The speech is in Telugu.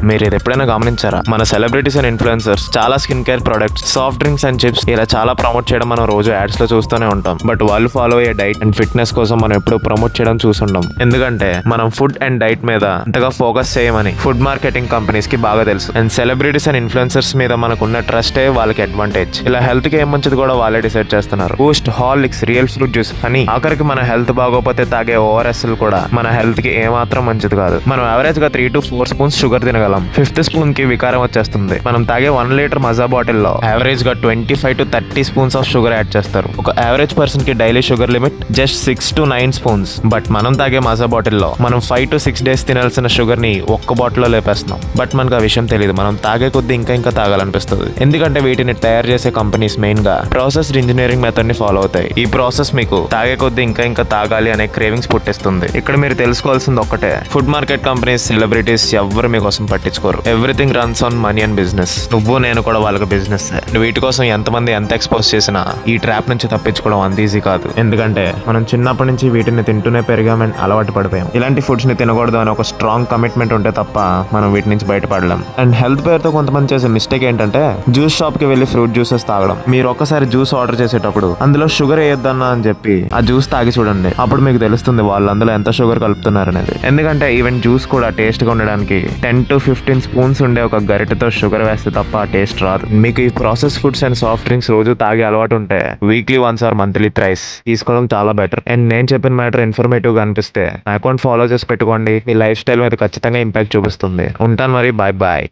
మీరు ఇది ఎప్పుడైనా గమనించారా? మన సెలబ్రిటీస్ అండ్ ఇన్ఫ్లుయెన్సర్స్ చాలా skin care products, soft drinks and chips ఇలా చాలా ప్రమోట్ చేయడం మనం రోజు యాడ్స్ లో చూస్తూనే ఉంటాం. బట్ వాళ్ళు ఫాలో అయ్యే డైట్ అండ్ ఫిట్నెస్ కోసం మనం ఎప్పుడు ప్రమోట్ చేయడం చూసుండం. ఎందుకంటే మనం ఫుడ్ అండ్ డైట్ మీద అంతగా ఫోకస్ చేయమని ఫుడ్ మార్కెటింగ్ కంపెనీస్ కి బాగా తెలుసు. అండ్ సెలబ్రిటీస్ అండ్ ఇన్ఫ్లుయెన్సర్స్ మీద మనకున్న ట్రస్టే వాళ్ళకి అడ్వాంటేజ్. ఇలా హెల్త్ కి ఏం మంచిది కూడా వాళ్ళే డిసైడ్ చేస్తున్నారు. Boost, Horlicks, real fruit juice అని ఆఖరికి మన హెల్త్ బాగోపోతే తాగే ఓఆర్ఎస్ఎల్ కూడా మన హెల్త్ కి ఏమాత్రం మంచిది కాదు. మనం యావరేజ్ గా 3 to 4 స్పూన్స్ షుగర్ తినగలం. 5th స్పూన్ కి వికారం వచ్చేస్తుంది. మనం తాగే 1 లీటర్ మజా బాటిల్ లో యావరేజ్ గా 25 to 30 spoons of sugar add చేస్తారు. ఒక యావరేజ్ పర్సన్ కి daily sugar limit just 6 to 9 spoons. But మనం తాగే మజా బాటిల్ లో మనం 5 to 6 డేస్ తినాల్సిన షుగర్ ని ఒక్క బాటిల్ లో లేపేస్తున్నాం. బట్ మనకు ఆ విషయం తెలియదు. మనం తాగే కొద్దీ ఇంకా తాగాలనిపిస్తుంది. ఎందుకంటే వీటిని తయారు చేసే కంపెనీస్ మెయిన్ గా ప్రాసెస్డ్ ఇంజనీరింగ్ మెథడ్ ని ఫాలో అవుతాయి. ఈ ప్రాసెస్ మీకు తాగే కొద్దీ ఇంకా తాగాలి అనే క్రేవింగ్స్ పుట్టిస్తుంది. ఇక్కడ మీరు తెలుసుకోవాల్సింది ఒక్కటే, ఫుడ్ మార్కెట్ కంపెనీస్, సెలబ్రిటీస్ ఎవ్వరు మీకోసం పట్టించుకోరు. Everything runs on money and business. నువ్వు నేను కూడా వాళ్ళకి బిజినెస్. వీటి కోసం ఎంతమంది ఎంత ఎక్స్పోజ్ చేసినా ఈ ట్రాప్ నుంచి తప్పించుకోవడం అంత ఈజీ కాదు. ఎందుకంటే మనం చిన్నప్పటి నుంచి వీటిని తింటూనే పెరిగామని అలవాటు పడిపోయాం. ఇలాంటి ఫుడ్స్ ని తినకూడదు అని ఒక స్ట్రాంగ్ కమిట్మెంట్ ఉంటే తప్ప మనం వీటి నుంచి బయటపడలేం. అండ్ హెల్త్ పేరుతో కొంతమంది చేసే మిస్టేక్ ఏంటంటే జ్యూస్ షాప్ కి వెళ్లి ఫ్రూట్ జ్యూసెస్ తాగడం. మీరు ఒక్కసారి జ్యూస్ ఆర్డర్ చేసేటప్పుడు అందులో షుగర్ వేయొద్దన్నా అని చెప్పి ఆ జ్యూస్ తాగి చూడండి. అప్పుడు మీకు తెలుస్తుంది వాళ్ళు అందులో ఎంత షుగర్ కలుపుతున్నారు అనేది. ఎందుకంటే ఈవెన్ జ్యూస్ కూడా టేస్ట్ గా ఉండడానికి 10 to 15 స్పూన్స్ ఉండే ఒక గరిటెతో షుగర్ వేస్తే తప్ప ఆ టేస్ట్ రాదు. మీకు ఈ process foods and soft drinks రోజు తాగే అలవాటు ఉంటే weekly once or monthly thrice తీసుకోవడం చాలా బెటర్. అండ్ నేను చెప్పిన మ్యాటర్ ఇన్ఫర్మేటివ్ గా అనిపిస్తే నా అకౌంట్ ఫాలో చేసి పెట్టుకోండి. మీ లైఫ్ స్టైల్ మీద ఖచ్చితంగా ఇంపాక్ట్ చూపిస్తుంది. ఉంటాను మరి, బాయ్ బాయ్.